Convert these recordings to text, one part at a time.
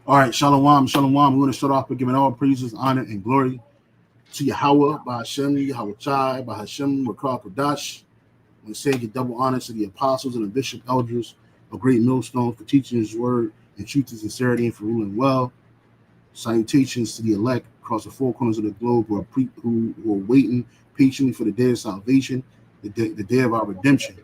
All right, shalom, shalom. We're going to start off by giving all praises, honor, and glory to Yahweh, by Hashem, Yahweh Chai, by Hashem, Rakah Kodash. We say give double honor to the apostles and the bishop elders of great millstones for teaching his word in truth and sincerity and for ruling well. Salutations to the elect across the four corners of the globe who are waiting patiently for the day of salvation, the day of our redemption.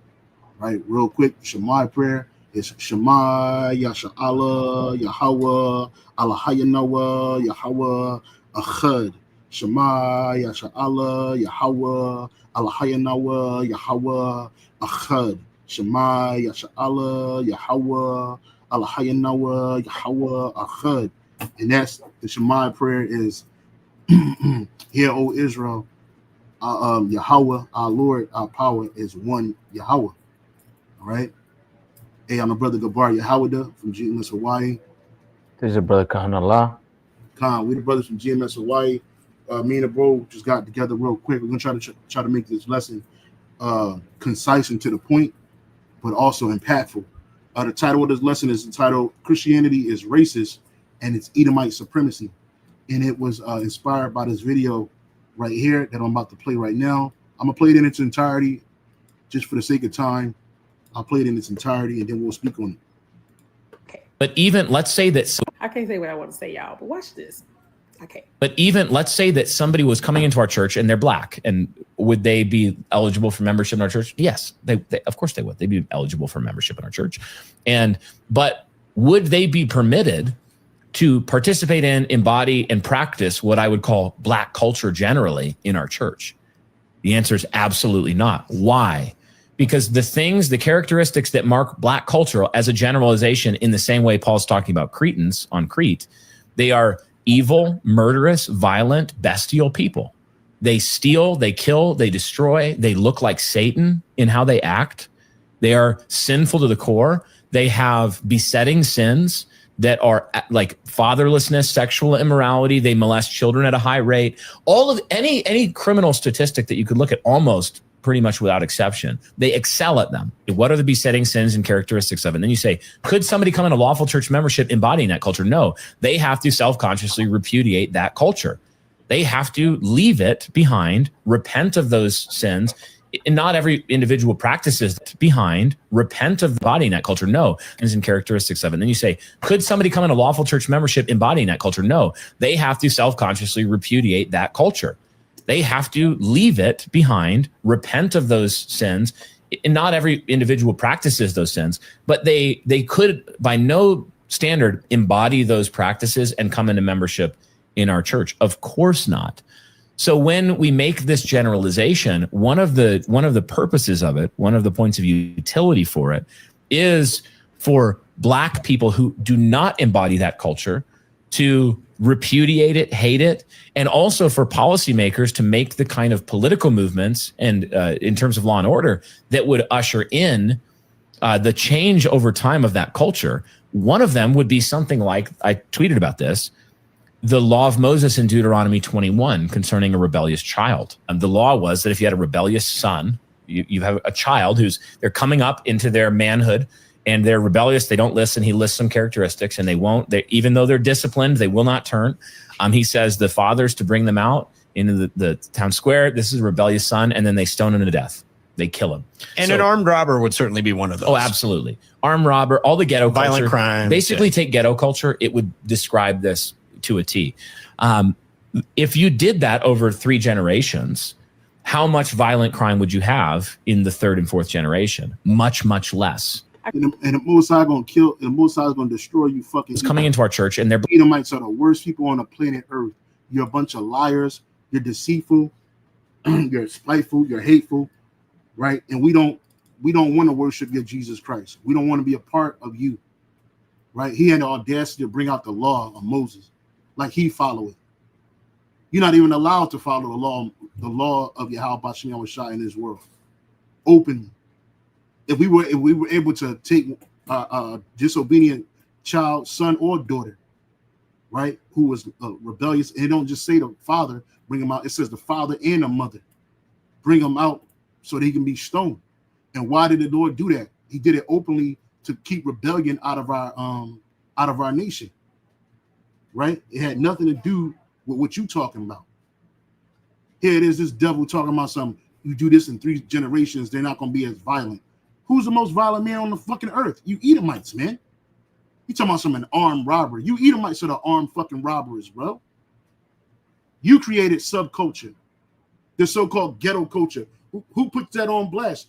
Right, real quick, Shema prayer is Shema Yasha Allah Yahweh Allah Hayanawa Yahweh Achad. Shema Yasha Allah Yahweh Allah Hayanawa Yahweh Achad. Shema Yasha Allah Yahweh Allah Hayanawa Yahweh Achad. And that's the Shema prayer is Hear, O Israel, Yahweh, our Lord, our power is one Yahweh. All right. Hey, I'm a brother Gabar Yahawada from GMS Hawaii. This is your brother Khan Allah. Khan, we the brothers from GMS Hawaii. Me and the bro just got together real quick. We're gonna try to make this lesson concise and to the point, but also impactful. The title of this lesson is entitled "Christianity is Racist and It's Edomite Supremacy," and it was inspired by this video right here that I'm about to play right now. I'm gonna play it in its entirety, just for the sake of time. I'll play it in its entirety and then we'll speak on it. Okay. But even let's say that I can't say what I want to say, y'all, but watch this. Okay. But even let's say that somebody was coming into our church and they're black, and would they be eligible for membership in our church? Yes, they of course they would. They'd be eligible for membership in our church. But would they be permitted to participate in, embody, and practice what I would call black culture generally in our church? The answer is absolutely not. Why? Because the characteristics that mark black culture as a generalization, in the same way Paul's talking about Cretans on Crete, they are evil, murderous, violent, bestial people. They steal, they kill, they destroy. They look like Satan in how they act. They are sinful to the core. They have besetting sins that are like fatherlessness, sexual immorality. They molest children at a high rate. All of any criminal statistic that you could look at, almost pretty much without exception, they excel at them. What are the besetting sins and characteristics of it? And then you say, could somebody come in a lawful church membership embodying that culture? No, they have to self-consciously repudiate that culture. They have to leave it behind, repent of those sins. And not every individual practices behind, repent of embodying that culture. No, and characteristics of it. And then you say, could somebody come in a lawful church membership embodying that culture? No, they have to self-consciously repudiate that culture. They have to leave it behind, repent of those sins. And not every individual practices those sins, but they could, by no standard, embody those practices and come into membership in our church. Of course not. So when we make this generalization, one of the purposes of it, one of the points of utility for it, is for black people who do not embody that culture to repudiate it, hate it, and also for policymakers to make the kind of political movements and in terms of law and order that would usher in the change over time of that culture. One of them would be something like, I tweeted about this, the law of Moses in Deuteronomy 21 concerning a rebellious child. The law was that if you had a rebellious son, you have a child they're coming up into their manhood, and they're rebellious, they don't listen. He lists some characteristics, and even though they're disciplined, they will not turn. He says the fathers to bring them out into the town square. This is a rebellious son, and then they stone him to death. They kill him. And an armed robber would certainly be one of those. Oh, absolutely. Armed robber, all the ghetto violent culture. Crime. Basically, take ghetto culture, it would describe this to a T. If you did that over 3 generations, how much violent crime would you have in the 3rd and 4th generation? Much, much less. And the Most High gonna kill, and the Most High is gonna destroy you. Fucking it's coming into our church, and they're Edomites are the worst people on the planet Earth. You're a bunch of liars. You're deceitful. You're spiteful. You're hateful, right? And we don't want to worship your Jesus Christ. We don't want to be a part of you, right? He had the audacity to bring out the law of Moses, like he followed it. You're not even allowed to follow the law of Yahweh Bashem Yahushua in this world openly. If we were able to take a disobedient child, son or daughter, right, who was rebellious, and it don't just say the father, bring him out. It says the father and the mother, bring him out so they can be stoned. And why did the Lord do that? He did it openly to keep rebellion out of our nation. right? It had nothing to do with what you talking about. Here it is, this devil talking about something. You do this in 3 generations, they're not going to be as violent. Who's the most violent man on the fucking earth? You Edomites, man. You talking about some armed robber. You Edomites are the armed fucking robbers, bro. You created subculture, the so-called ghetto culture. Who puts that on blast?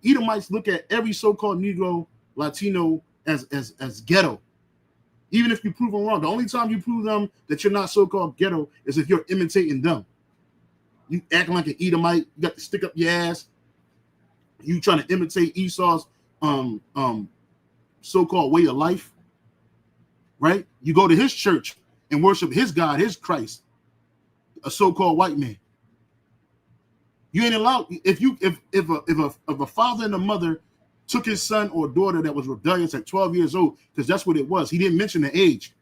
Edomites look at every so-called Negro, Latino as ghetto. Even if you prove them wrong. The only time you prove them that you're not so-called ghetto is if you're imitating them. You acting like an Edomite, you got to stick up your ass. You trying to imitate Esau's so-called way of life, right? You go to his church and worship his God, his Christ, a so-called white man. You ain't allowed. If a father and a mother took his son or daughter that was rebellious at 12 years old, because that's what it was. He didn't mention the age.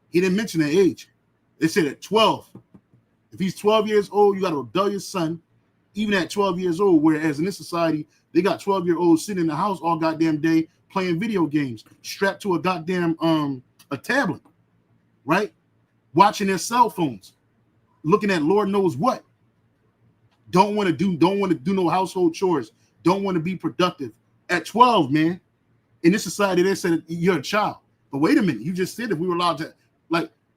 He didn't mention the age. They said at 12. If he's 12 years old, you got a rebellious son, even at 12 years old, whereas in this society, they got 12-year-olds sitting in the house all goddamn day playing video games, strapped to a goddamn a tablet, right? Watching their cell phones, looking at Lord knows what. Don't want to do no household chores, don't want to be productive. At 12, man, in this society, they said you're a child. But wait a minute, you just said if we were allowed to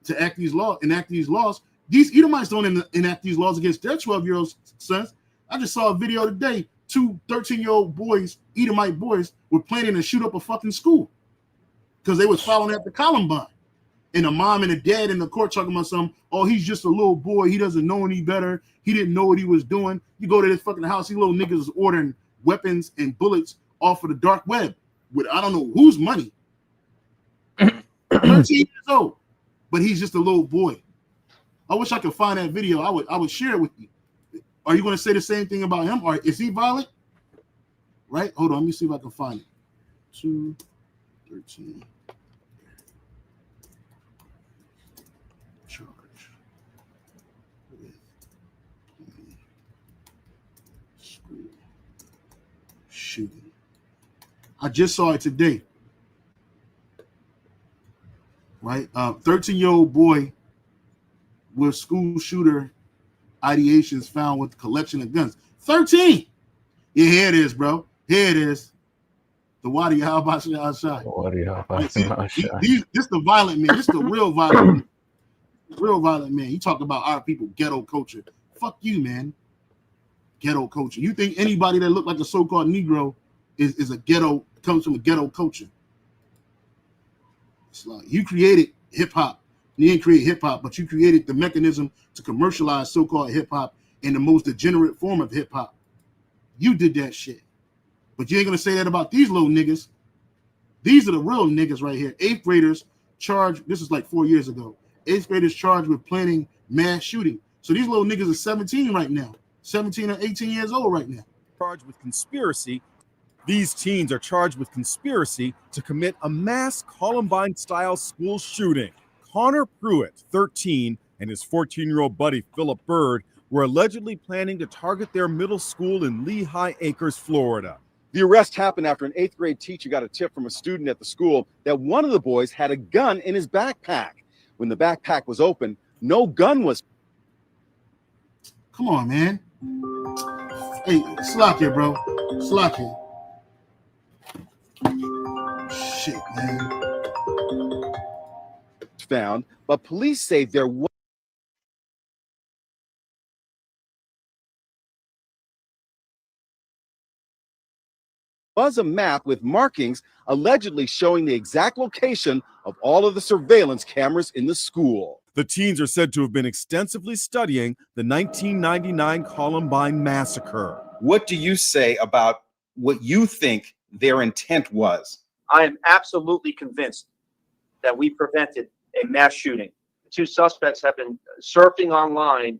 enact these laws, these Edomites don't enact these laws against their 12-year-old sons. I just saw a video today. 2 13-year-old boys, Edomite boys, were planning to shoot up a fucking school because they was following after Columbine. And the mom and the dad in the court talking about something. Oh, he's just a little boy. He doesn't know any better. He didn't know what he was doing. You go to this fucking house, these little niggas is ordering weapons and bullets off of the dark web with I don't know whose money. 13 years old, but he's just a little boy. I wish I could find that video. I would share it with you. Are you going to say the same thing about him? Or is he violent? Right? Hold on. Let me see if I can find it. 2:13. Charge with school shooting. I just saw it today. Right? 13-year-old boy with school shooter ideations found with collection of guns. 13. Yeah, here it is, bro. Here it is. The Wadi Al-Bashir outside. This the violent man. This the real violent man. Real violent man. You talk about our people, ghetto culture. Fuck you, man. Ghetto culture. You think anybody that look like a so-called Negro is a ghetto, comes from a ghetto culture? It's like you created hip-hop. You didn't create hip-hop, but you created the mechanism to commercialize so-called hip-hop in the most degenerate form of hip-hop. You did that shit. But you ain't going to say that about these little niggas. These are the real niggas right here. 8th graders charged, this is like 4 years ago. 8th graders charged with planning mass shooting. So these little niggas are 17 right now. 17 or 18 years old right now. Charged with conspiracy. These teens are charged with conspiracy to commit a mass Columbine-style school shooting. Connor Pruitt, 13, and his 14-year-old buddy Philip Bird were allegedly planning to target their middle school in Lehigh Acres, Florida. The arrest happened after an 8th grade teacher got a tip from a student at the school that one of the boys had a gun in his backpack. When the backpack was open, no gun was. Come on, man. Hey, slack it, bro. Slack it. Shit, man. Found, but police say there was a map with markings allegedly showing the exact location of all of the surveillance cameras in the school. The teens are said to have been extensively studying the 1999 Columbine massacre. What do you say about what you think their intent was? I am absolutely convinced that we prevented a mass shooting. The 2 suspects have been surfing online,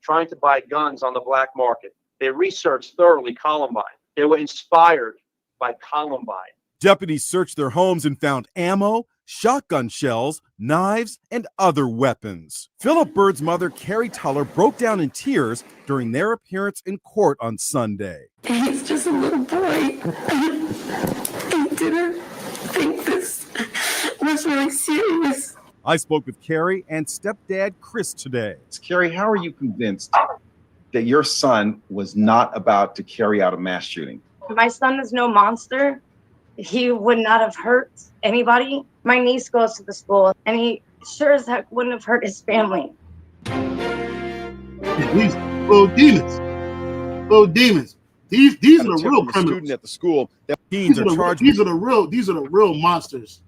trying to buy guns on the black market. They researched thoroughly Columbine. They were inspired by Columbine. Deputies searched their homes and found ammo, shotgun shells, knives, and other weapons. Philip Bird's mother, Carrie Tuller, broke down in tears during their appearance in court on Sunday. He's just a little boy. I didn't think this was really serious. I spoke with Carrie and stepdad Chris today. Carrie, how are you convinced that your son was not about to carry out a mass shooting? My son is no monster. He would not have hurt anybody. My niece goes to the school, and he sure as heck wouldn't have hurt his family. These little demons. Little demons. These are the real criminals. Student at the school. These are the real monsters.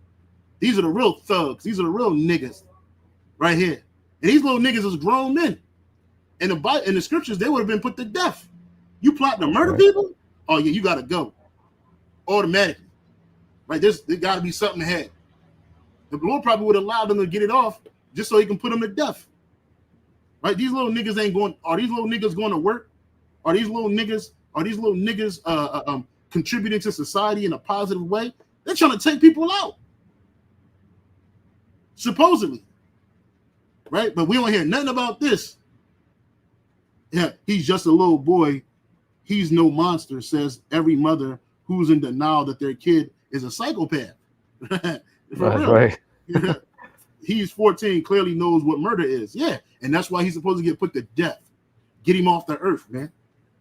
These are the real thugs. These are the real niggas right here. And these little niggas is grown men. In the scriptures, they would have been put to death. You plotting to murder people? Oh yeah, you gotta go. Automatically. Right? There gotta be something ahead. The Lord probably would allow them to get it off just so he can put them to death. Right? These little niggas ain't going. Are these little niggas going to work? Are these little niggas contributing to society in a positive way? They're trying to take people out. Supposedly. Right? But we don't hear nothing about this. Yeah, he's just a little boy. He's no monster, says every mother who's in denial that their kid is a psychopath. That's right. Yeah. He's 14, clearly knows what murder is. Yeah, and that's why he's supposed to get put to death. Get him off the earth, man.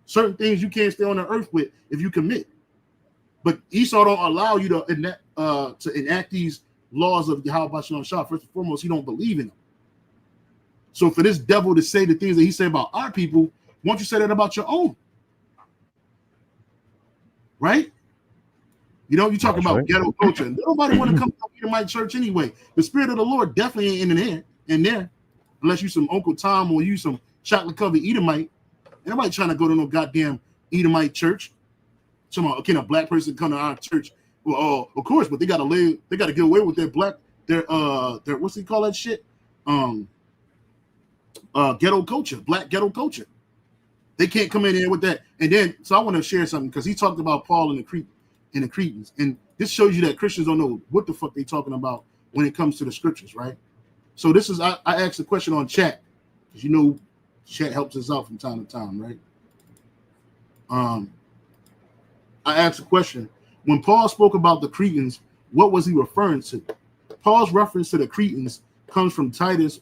Certain things you can't stay on the earth with if you commit. But Esau don't allow you to enact these laws of Yahweh Shalom Shah. First and foremost, he don't believe in them. So for this devil to say the things that he said about our people, why don't you say that about your own? Right? You know, you talk about ghetto culture. Nobody want to come to Edomite church anyway. The spirit of the Lord definitely ain't in there, unless you some Uncle Tom or you some chocolate covered Edomite. Ain't nobody trying to go to no goddamn Edomite church. Somehow, can a black person come to our church? Well, of course, but they gotta get away with their what's they call that shit? Ghetto culture, black ghetto culture. They can't come in there with that. And then, so I want to share something because he talked about Paul and the Cretans, and this shows you that Christians don't know what the fuck they talking about when it comes to the scriptures, right? So this is I asked a question on chat because you know chat helps us out from time to time, right? I asked a question. When Paul spoke about the Cretans, what was he referring to? Paul's reference to the Cretans comes from Titus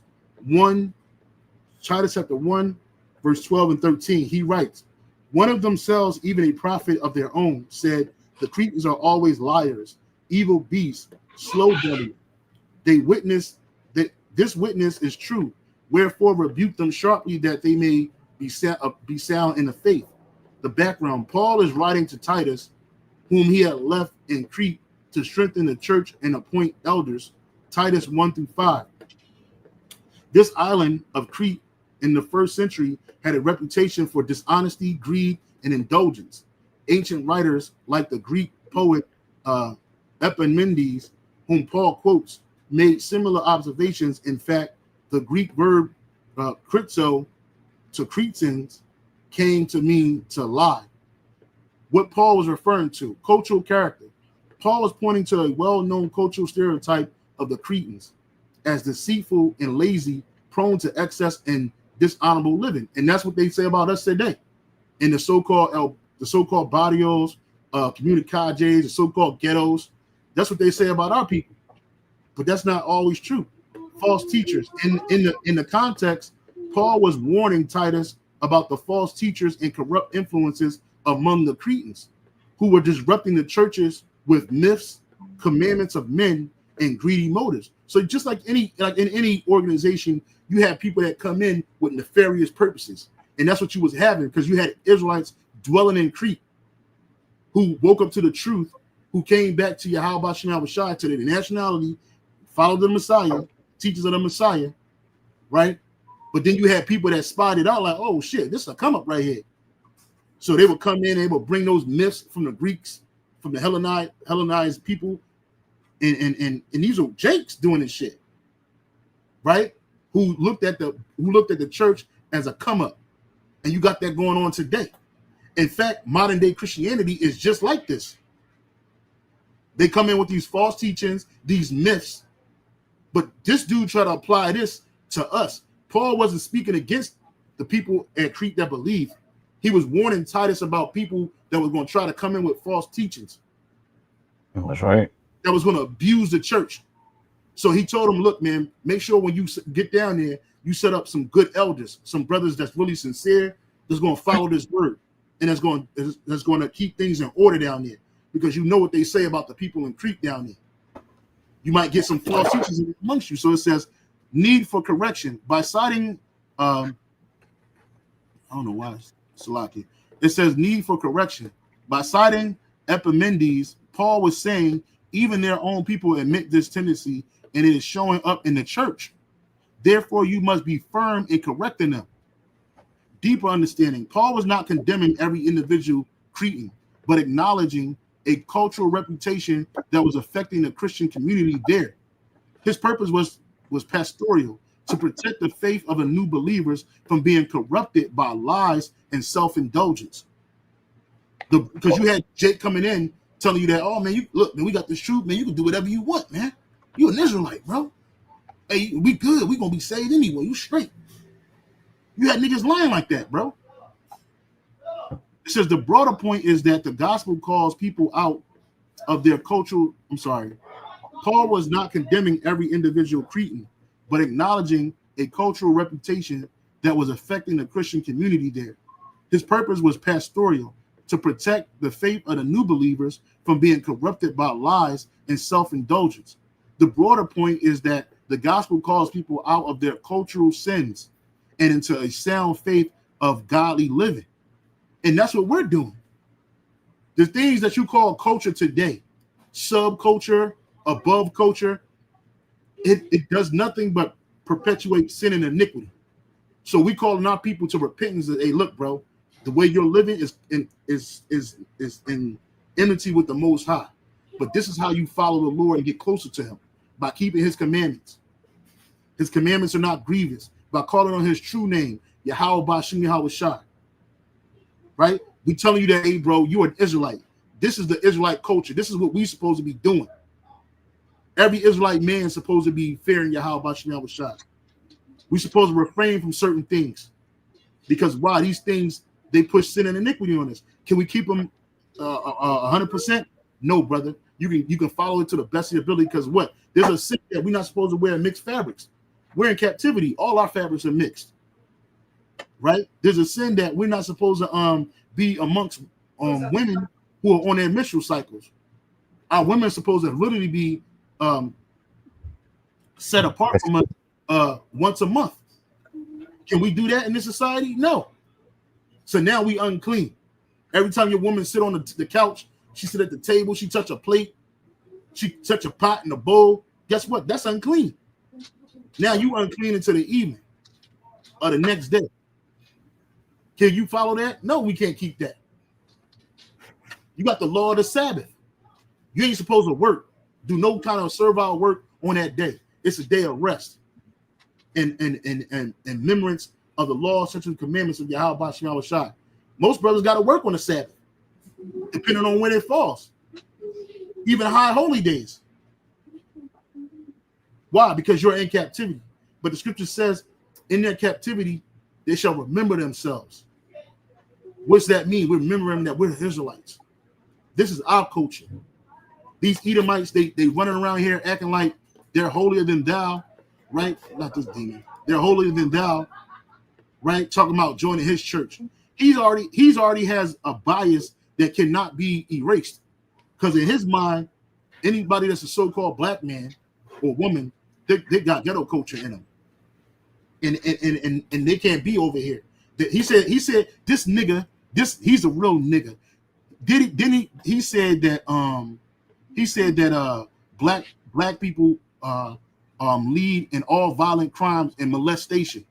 chapter 1, verse 12 and 13. He writes, one of themselves, even a prophet of their own, said, the Cretans are always liars, evil beasts, slow-bellied. They witness that this witness is true. Wherefore rebuke them sharply that they may be sound in the faith. The background, Paul is writing to Titus, whom he had left in Crete to strengthen the church and appoint elders, Titus 1-5. This island of Crete in the first century had a reputation for dishonesty, greed, and indulgence. Ancient writers like the Greek poet Epimenides, whom Paul quotes, made similar observations. In fact, the Greek verb kritzo to Cretans came to mean to lie. What Paul was referring to, cultural character. Paul was pointing to a well-known cultural stereotype of the Cretans as deceitful and lazy, prone to excess and dishonorable living. And that's what they say about us today. In the so-called barrios, comunicajes, the so-called ghettos. That's what they say about our people. But that's not always true. False teachers. In the context, Paul was warning Titus about the false teachers and corrupt influences among the Cretans who were disrupting the churches with myths, commandments of men, and greedy motives. So just like in any organization, you have people that come in with nefarious purposes. And that's what you was having, because you had Israelites dwelling in Crete who woke up to the truth, who came back to Yahweh Shem Shai, to the nationality, followed the Messiah, teachers of the Messiah, right? But then you had people that spotted out like, oh shit, this is a come up right here. So they would come in, they would bring those myths from the Greeks, from the Hellenized people, and these are Jakes doing this shit, right? Who looked at the church as a come up, and you got that going on today. In fact, modern day Christianity is just like this. They come in with these false teachings, these myths, but this dude tried to apply this to us. Paul wasn't speaking against the people at Crete that believe. He was warning Titus about people that was going to try to come in with false teachings. That's right. That was going to abuse the church. So he told him, look, man, make sure when you get down there, you set up some good elders, some brothers that's really sincere, that's going to follow this word, and that's going to keep things in order down there, because you know what they say about the people in Crete down there. You might get some false teachers amongst you. So it says, need for correction by citing, I don't know why it's Salaki. It says need for correction by citing Epimenides. Paul was saying even their own people admit this tendency, and it is showing up in the church. Therefore, you must be firm in correcting them. Deeper understanding. Paul was not condemning every individual Cretan, but acknowledging a cultural reputation that was affecting the Christian community there. His purpose was pastoral, to protect the faith of the new believers from being corrupted by lies and self-indulgence. Because you had Jake coming in telling you that, oh man, look, man, we got this truth, man. You can do whatever you want, man. You an Israelite, bro. Hey, we good. We gonna be saved anyway. You straight. You had niggas lying like that, bro. It says the broader point is that the gospel calls people out of their cultural. I'm sorry. Paul was not condemning every individual Cretan, but acknowledging a cultural reputation that was affecting the Christian community there. His purpose was pastoral, to protect the faith of the new believers from being corrupted by lies and self-indulgence. The broader point is that the gospel calls people out of their cultural sins and into a sound faith of godly living. And that's what we're doing. The things that you call culture today, subculture, above culture, it does nothing but perpetuate sin and iniquity. So we calling our people to repentance. And, hey, look, bro, the way you're living is in enmity with the Most High. But this is how you follow the Lord and get closer to Him, by keeping His commandments. His commandments are not grievous. By calling on His true name, Yahweh Bashim Yahweh Shai. Right? We telling you that, hey, bro, you're an Israelite. This is the Israelite culture. This is what we supposed to be doing. Every Israelite man is supposed to be fearing Yahweh Bashim Yahweh Shai. We're supposed to refrain from certain things, because why? These things, they push sin and iniquity on us. Can we keep them 100%? No, brother. You can follow it to the best of your ability, because what? There's a sin that we're not supposed to wear mixed fabrics. We're in captivity. All our fabrics are mixed. Right? There's a sin that we're not supposed to be amongst women who are on their menstrual cycles. Our women are supposed to literally be set apart from us once a month. Can we do that in this society? No. So now we unclean. Every time your woman sit on the couch, she sit at the table, she touch a plate, she touch a pot and a bowl. Guess what? That's unclean. Now you unclean until the evening or the next day. Can you follow that? No, we can't keep that. You got the law of the Sabbath. You ain't supposed to work, do no kind of servile work on that day. It's a day of rest and remembrance of the law, statutes, and commandments of Yahweh Bashim Yahweh Shai. Most brothers got to work on the Sabbath, depending on when it falls. Even high holy days. Why? Because you're in captivity. But the scripture says, in their captivity, they shall remember themselves. What's that mean? We're remembering that we're Israelites. This is our culture. These Edomites, they running around here acting like they're holier than thou, right? Not this demon. They're holier than thou, right? Talking about joining his church. He's already has a bias that cannot be erased, because in his mind, anybody that's a so-called black man or woman, they got ghetto culture in them, and they can't be over here. He said this nigga, he's a real nigga. He said that black people lead in all violent crimes and molestation.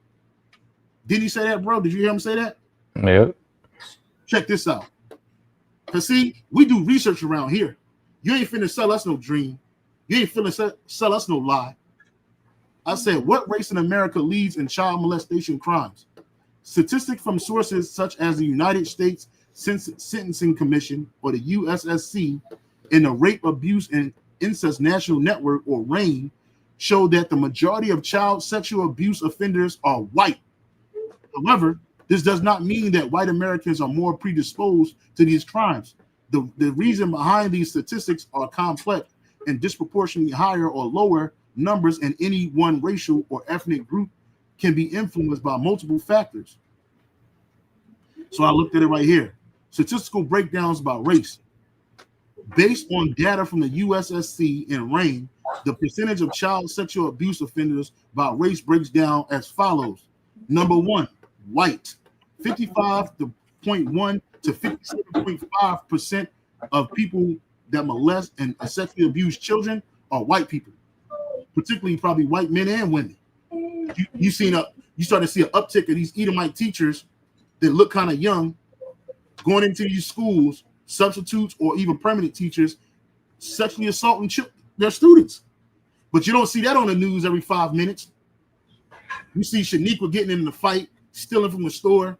Did he say that, bro? Did you hear him say that? Yep. Check this out. Cause see, we do research around here. You ain't finna sell us no dream. You ain't finna sell us no lie. I said, what race in America leads in child molestation crimes? Statistics from sources such as the United States Sentencing Commission, or the USSC, and the Rape, Abuse, and Incest National Network, or RAIN, show that the majority of child sexual abuse offenders are white. However, this does not mean that white Americans are more predisposed to these crimes. The reason behind these statistics are complex and disproportionately higher or lower numbers in any one racial or ethnic group can be influenced by multiple factors. So I looked at it right here. Statistical breakdowns about race. Based on data from the USSC and RAIN, the percentage of child sexual abuse offenders by race breaks down as follows. Number 1, white. 55.1 to 57.5% of people that molest and sexually abuse children are white people, particularly probably white men and women. You start to see an uptick of these Edomite teachers that look kind of young going into these schools, substitutes or even permanent teachers, sexually assaulting their students. But you don't see that on the news every 5 minutes. You see Shaniqua getting in the fight, stealing from the store.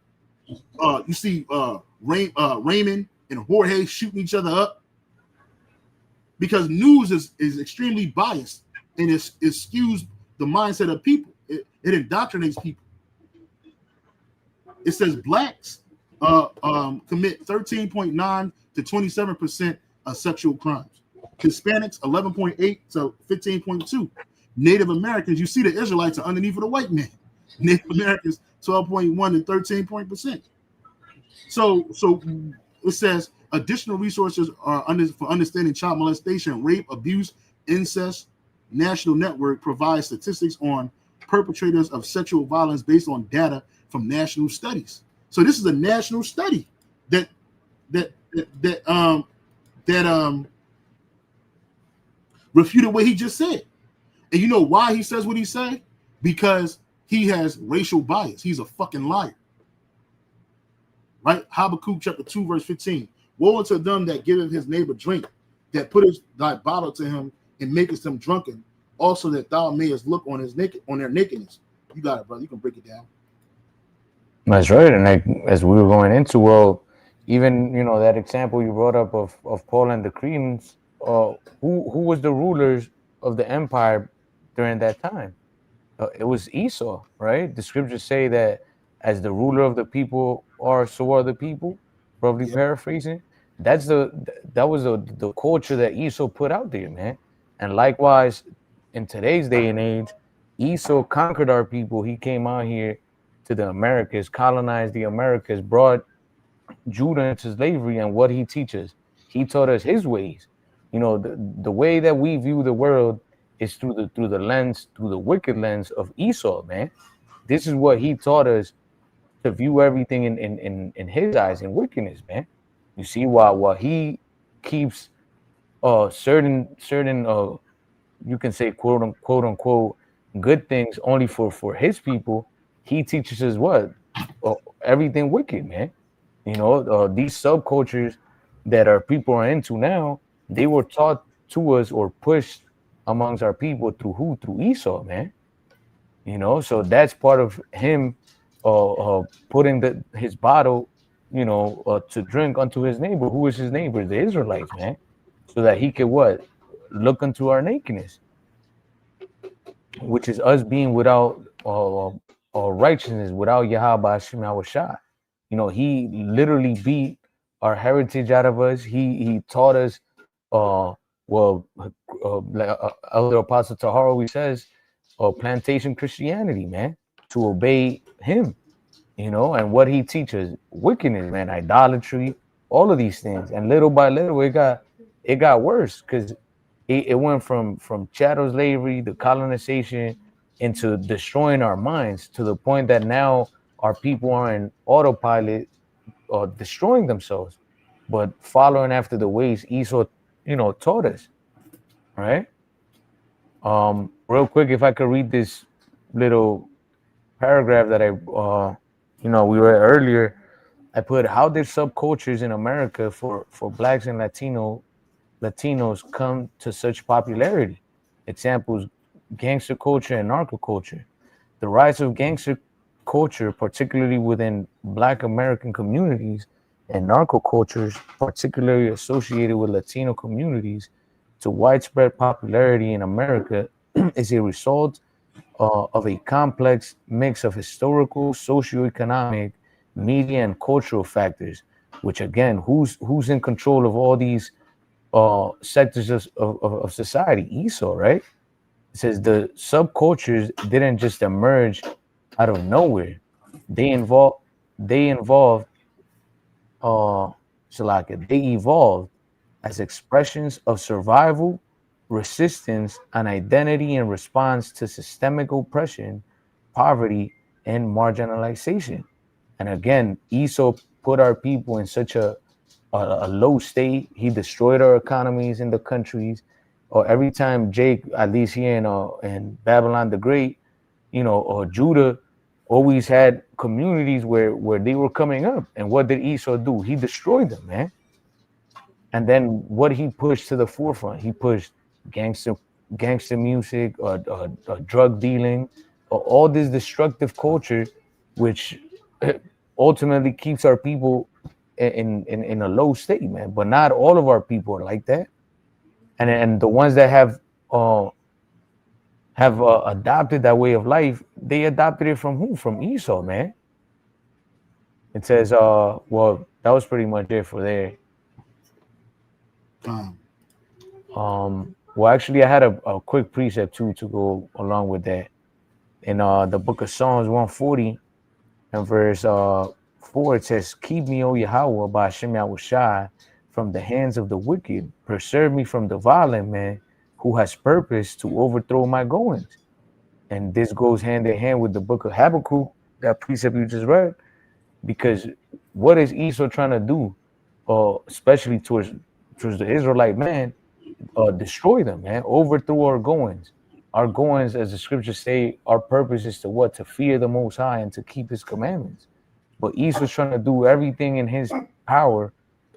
You see Raymond and Jorge shooting each other up. Because news is extremely biased and it skews the mindset of people. It indoctrinates people. It says blacks commit 13.9 to 27% of sexual crimes. Hispanics 11.8 to 15.2. Native Americans, you see the Israelites are underneath of the white man. Native Americans 12.1 and 13%. So it says additional resources are for understanding child molestation, rape, abuse, incest. National Network provides statistics on perpetrators of sexual violence based on data from national studies. So this is a national study that refuted what he just said. And you know why he says what he said? Because he has racial bias. He's a fucking liar. Right? Habakkuk chapter 2, verse 15. Woe unto them that giveth his neighbor drink, that putteth thy bottle to him and makest them drunken, also that thou mayest look on their nakedness. You got it, brother. You can break it down. That's right. And as we were going into, well, even that example you brought up of Paul and the Cretans, who was the rulers of the empire during that time? It was Esau, right? The scriptures say that as the ruler of the people are, so are the people. Probably paraphrasing. That was the culture that Esau put out there, man. And likewise, in today's day and age, Esau conquered our people. He came out here to the Americas, colonized the Americas, brought Judah into slavery. And what he teaches, he taught us his ways. The way that we view the world is through the wicked lens of Esau, man. This is what he taught us, to view everything in his eyes in wickedness, man. You see, while he keeps certain you can say quote unquote good things only for his people, he teaches us what? Everything wicked, man. These subcultures that our people are into now, they were taught to us or pushed amongst our people through Esau, man. So that's part of him putting his bottle, to drink unto his neighbor. Who is his neighbor? The Israelites, man. So that he could what? Look unto our nakedness, which is us being without righteousness, without Yahweh Hashem Yahushua. He literally beat our heritage out of us. He taught us, Elder Apostle Tahar says, plantation Christianity, man, to obey him, and what he teaches, wickedness, man, idolatry, all of these things. And little by little, it got worse, because it went from chattel slavery, the colonization, into destroying our minds, to the point that now our people are in autopilot, destroying themselves, but following after the ways Esau, taught us, right? Real quick, if I could read this little paragraph that we read earlier. I put, how did subcultures in America for blacks and Latinos come to such popularity? Examples: gangster culture and narco culture. The rise of gangster culture, particularly within Black American communities, and narco cultures, particularly associated with Latino communities, to widespread popularity in America is a result of a complex mix of historical, socioeconomic, media, and cultural factors, which again, who's in control of all these sectors of society? Esau, right? It says the subcultures didn't just emerge out of nowhere. They involved Shalaka, they evolved as expressions of survival, resistance, and identity in response to systemic oppression, poverty, and marginalization. And again, Esau put our people in such a low state. He destroyed our economies in the countries. Or every time Jake, at least here in Babylon the Great, or Judah, always had communities where they were coming up. And what did Esau do? He destroyed them, man. And then what he pushed to the forefront? He pushed gangster music, or drug dealing, or all this destructive culture, which ultimately keeps our people in a low state, man. But not all of our people are like that. And the ones that have adopted that way of life, they adopted it from who? From Esau, man. It says, well, that was pretty much it for there. Well, actually, I had a quick precept too to go along with that. In the book of Psalms 140 and verse 4, it says, "Keep me, O Yahweh, by Hashem Yahushai, from the hands of the wicked. Preserve me from the violent man who has purpose to overthrow my goings." And this goes hand in hand with the book of Habakkuk, that precept you just read, because what is Esau trying to do, especially towards the Israelite man? Destroy them, man. Overthrow our goings. Our goings, as the scriptures say, our purpose is to what? To fear the Most High and to keep His commandments. But Esau's trying to do everything in his power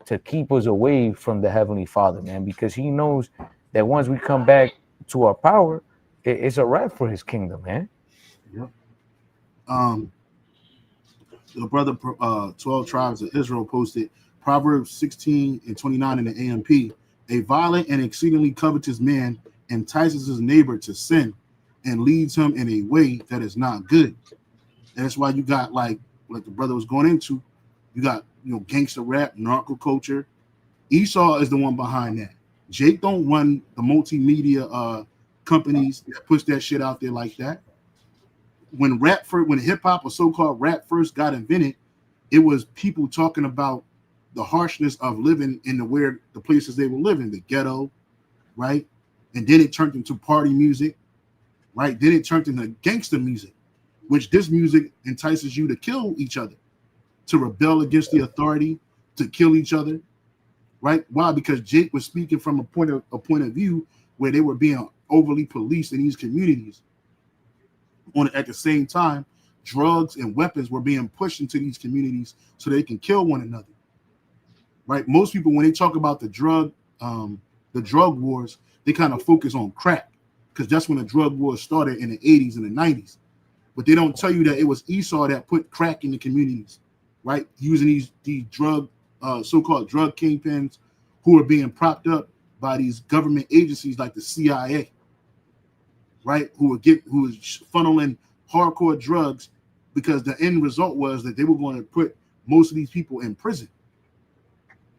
to keep us away from the Heavenly Father, man, because he knows that once we come back to our power, it's a wrap for His kingdom, man. Yep. The brother 12 Tribes of Israel posted Proverbs 16:29 in the AMP. A violent and exceedingly covetous man entices his neighbor to sin and leads him in a way that is not good. And that's why you got like the brother was going into, you got gangster rap, narco culture. Esau is the one behind that. Jake don't run the multimedia companies that push that shit out there like that. When hip hop or so-called rap first got invented, it was people talking about the harshness of living in the places they were living, the ghetto, right? And then it turned into party music, right? Then it turned into gangster music, which this music entices you to kill each other, to rebel against the authority, to kill each other, right? Why? Because Jake was speaking from a point of view where they were being overly policed in these communities. At the same time, drugs and weapons were being pushed into these communities so they can kill one another. Right? Most people, when they talk about the drug wars, they kind of focus on crack because that's when the drug wars started in the 80s and the 90s. But they don't tell you that it was Esau that put crack in the communities, right? Using these so-called drug kingpins who are being propped up by these government agencies like the CIA, right? Who was funneling hardcore drugs because the end result was that they were going to put most of these people in prison.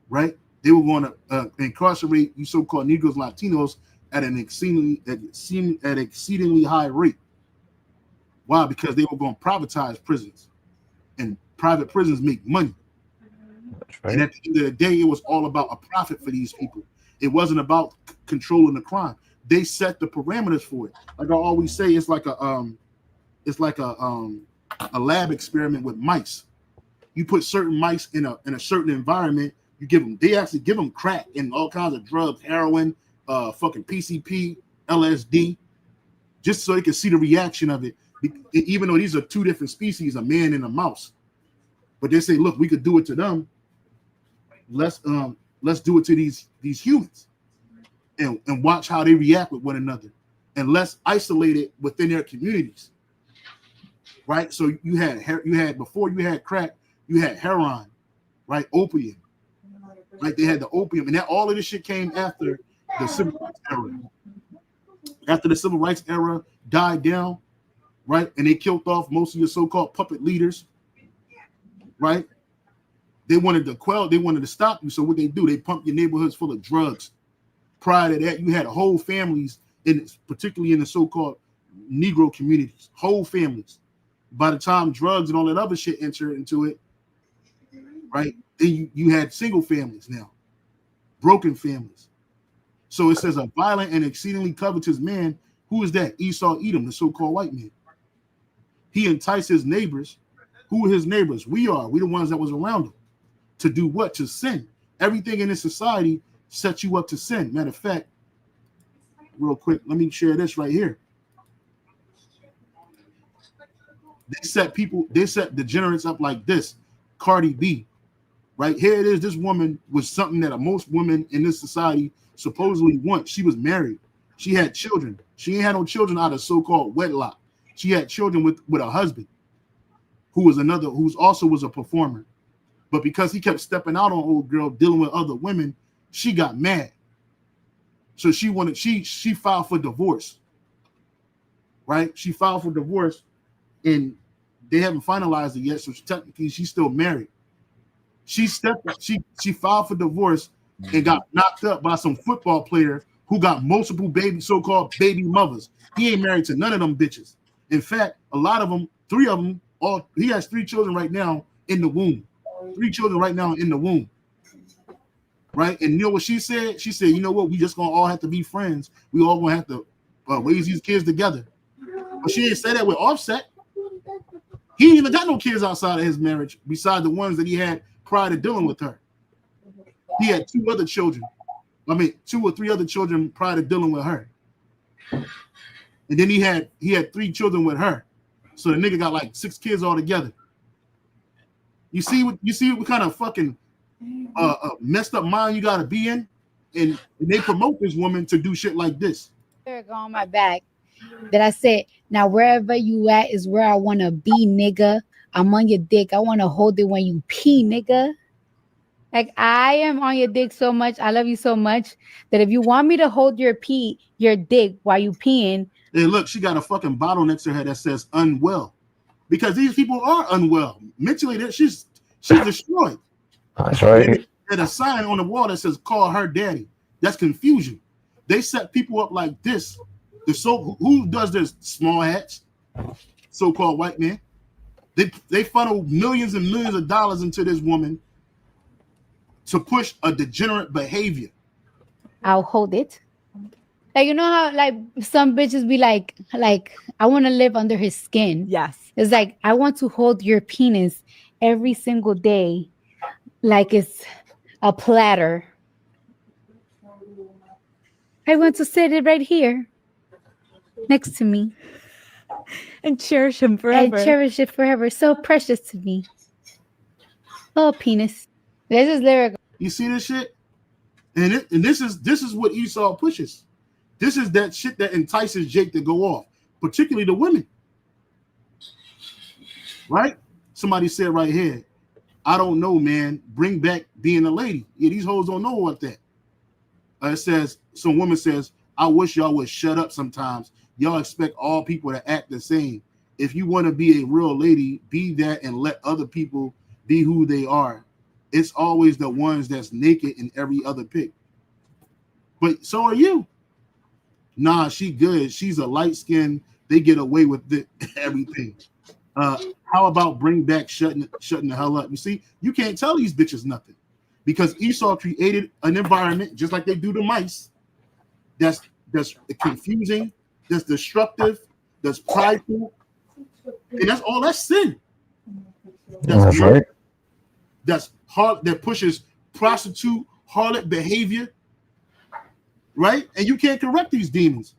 Right? They were going to incarcerate you so-called Negroes, Latinos at an exceedingly high rate. Why? Because they were going to privatize prisons, and private prisons make money. Right. And at the end of the day, it was all about a profit for these people. It wasn't about controlling the crime. They set the parameters for it. Like I always say, it's like a lab experiment with mice. You put certain mice in a certain environment. They actually give them crack and all kinds of drugs, heroin, fucking PCP, LSD, just so they can see the reaction of it. Even though these are two different species, a man and a mouse, but they say, look, we could do it to them. Let's do it to these humans, and watch how they react with one another, and let's isolate it within their communities. Right. So you had before you had crack, you had heroin, right? Opium. Like they had the opium, and all of this shit came after the civil rights era. After the civil rights era died down, right, and they killed off most of your so-called puppet leaders, right? They wanted to stop you. So what they do, they pump your neighborhoods full of drugs. Prior to that, you had whole families particularly in the so-called Negro communities, whole families. By the time drugs and all that other shit enter into it, right? Then you had single families now, broken families. So it says a violent and exceedingly covetous man. Who is that? Esau Edom, the so-called white man. He enticed his neighbors. Who are his neighbors? We are. We the ones that was around him. To do what? To sin. Everything in this society sets you up to sin. Matter of fact, real quick, let me share this right here. They set degenerates up like this. Cardi B, right? Here it is. This woman was something that most women in this society supposedly want. She was married. She had children. She ain't had no children out of so-called wedlock. She had children with a husband who's also was a performer. But because he kept stepping out on old girl dealing with other women, she got mad. So she filed for divorce. Right? She filed for divorce, and they haven't finalized it yet. So technically she's still married. She filed for divorce and got knocked up by some football player who got multiple so-called baby mothers. He ain't married to none of them bitches. In fact, a lot of them, 3 of them, he has 3 children right now in the womb. 3 children right now in the womb. Right? And you know what she said? She said, you know what? We just gonna all have to be friends. We all gonna have to raise these kids together. But she didn't say that with Offset. He ain't even got no kids outside of his marriage besides the ones that he had prior to dealing with her. He had 2 other children. 2 or 3 other children prior to dealing with her. And then he had 3 children with her. So the nigga got like 6 kids altogether. You see what kind of fucking messed up mind you gotta be in? And they promote this woman to do shit like this. On my back that I said, now wherever you at is where I want to be, nigga. I'm on your dick. I want to hold it when you pee, nigga. Like, I am on your dick so much. I love you so much that if you want me to hold your dick while you peeing. Hey, look, she got a fucking bottle next to her that says unwell. Because these people are unwell. Mentally, she's destroyed. That's right. And a sign on the wall that says call her daddy. That's confusion. They set people up like this. Who does this? Small hats, so-called white man. They funnel millions and millions of dollars into this woman to push a degenerate behavior. I'll hold it. Like, you know how like some bitches be like I want to live under his skin. Yes. It's like I want to hold your penis every single day like it's a platter. I want to sit it right here next to me. And cherish him forever. And cherish it forever. So precious to me. Oh, penis. This is lyrical. You see this shit? And this is what Esau pushes. This is that shit that entices Jake to go off, particularly the women. Right? Somebody said right here, I don't know, man. Bring back being a lady. Yeah, these hoes don't know what that. It says, some woman says, I wish y'all would shut up sometimes. Y'all expect all people to act the same. If you want to be a real lady, be that and let other people be who they are. It's always the ones that's naked in every other pic. But so are you. Nah, she good. She's a light skin. They get away with everything. How about bring back shutting the hell up? You see, you can't tell these bitches nothing because Esau created an environment just like they do to mice. That's confusing. That's destructive. That's prideful, and that's sin. That's right. That's hard. That pushes prostitute harlot behavior. Right? And you can't correct these demons.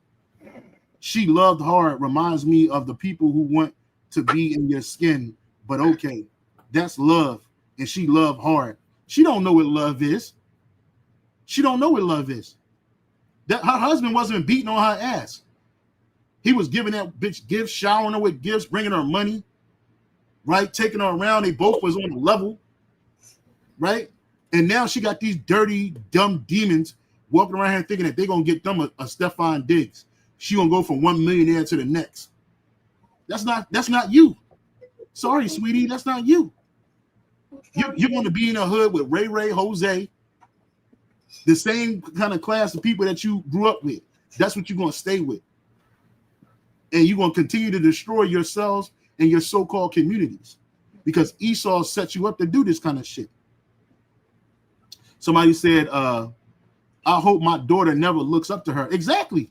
She loved hard reminds me of the people who want to be in your skin. But okay, that's love. And she loved hard. She don't know what love is. She don't know what love is. That her husband wasn't beating on her ass. He was giving that bitch gifts, showering her with gifts, bringing her money, right? Taking her around. They both was on the level, right? And now she got these dirty, dumb demons walking around here thinking that they're going to get them a Stephon Diggs. She going to go from one millionaire to the next. That's not you. Sorry, sweetie, that's not you. You're going to be in a hood with Ray, Jose, the same kind of class of people that you grew up with. That's what you're going to stay with. And you're going to continue to destroy yourselves and your so-called communities because Esau sets you up to do this kind of shit. Somebody said, I hope my daughter never looks up to her. Exactly.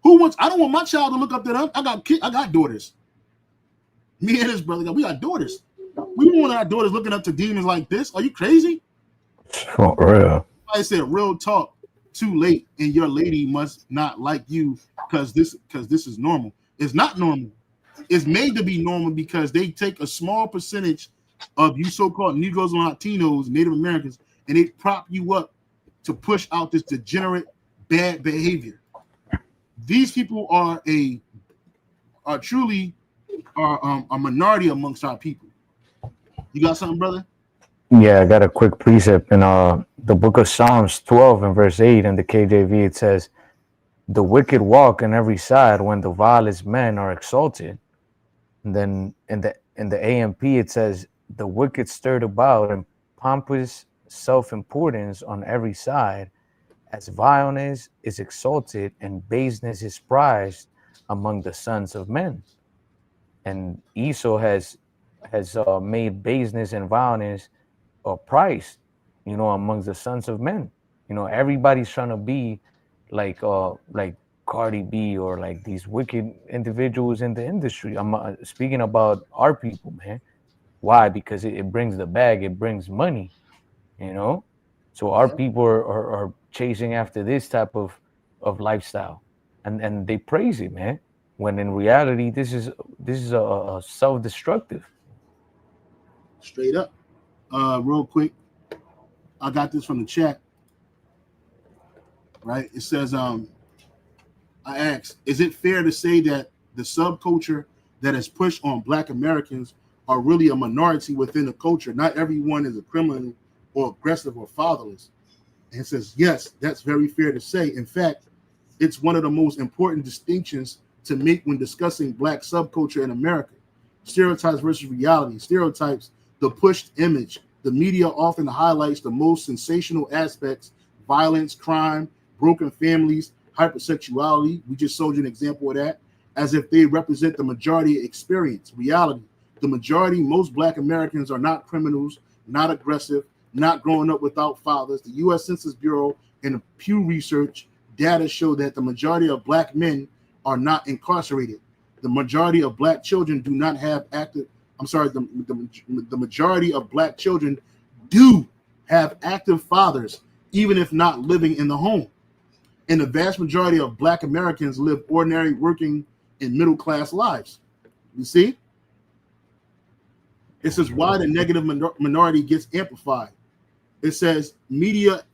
I don't want my child to look up to them. I got daughters. Me and his brother, we got daughters. We don't want our daughters looking up to demons like this. Are you crazy? For real. I said, real talk, too late, and your lady must not like you because this is normal. It's not normal. It's made to be normal because they take a small percentage of you so-called Negroes and Latinos, Native Americans, and they prop you up to push out this degenerate bad behavior. These people are truly a minority amongst our people. You got something, brother? Yeah, I got a quick precept in the book of Psalms 12 and verse 8 in the KJV. It says, "The wicked walk on every side when the vilest men are exalted." And then in the AMP it says, "The wicked stirred about in pompous self-importance on every side, as vileness is exalted and baseness is prized among the sons of men." And Esau has made baseness and vileness prized, amongst the sons of men. Everybody's trying to be like Cardi B or like these wicked individuals in the industry. I'm speaking about our people, man. Why? Because it brings the bag, it brings money, So our people are chasing after this type of lifestyle, and they praise it, man. When in reality, this is a self-destructive. Straight up. Real quick, I got this from the chat. Right? It says, I asked, is it fair to say that the subculture that is pushed on Black Americans are really a minority within the culture? Not everyone is a criminal or aggressive or fatherless. And it says, yes, that's very fair to say. In fact, it's one of the most important distinctions to make when discussing Black subculture in America. Stereotypes versus reality. Stereotypes, the pushed image. The media often highlights the most sensational aspects: violence, crime, broken families, hypersexuality. We just showed you an example of that, as if they represent the majority experience. Reality, the majority, most Black Americans are not criminals, not aggressive, not growing up without fathers. The U.S. Census Bureau and the Pew Research data show that the majority of Black men are not incarcerated. The majority of Black children do not have active, the majority of Black children do have active fathers, even if not living in the home. And the vast majority of Black Americans live ordinary, working, and middle-class lives. You see? It says why the negative minority gets amplified. It says media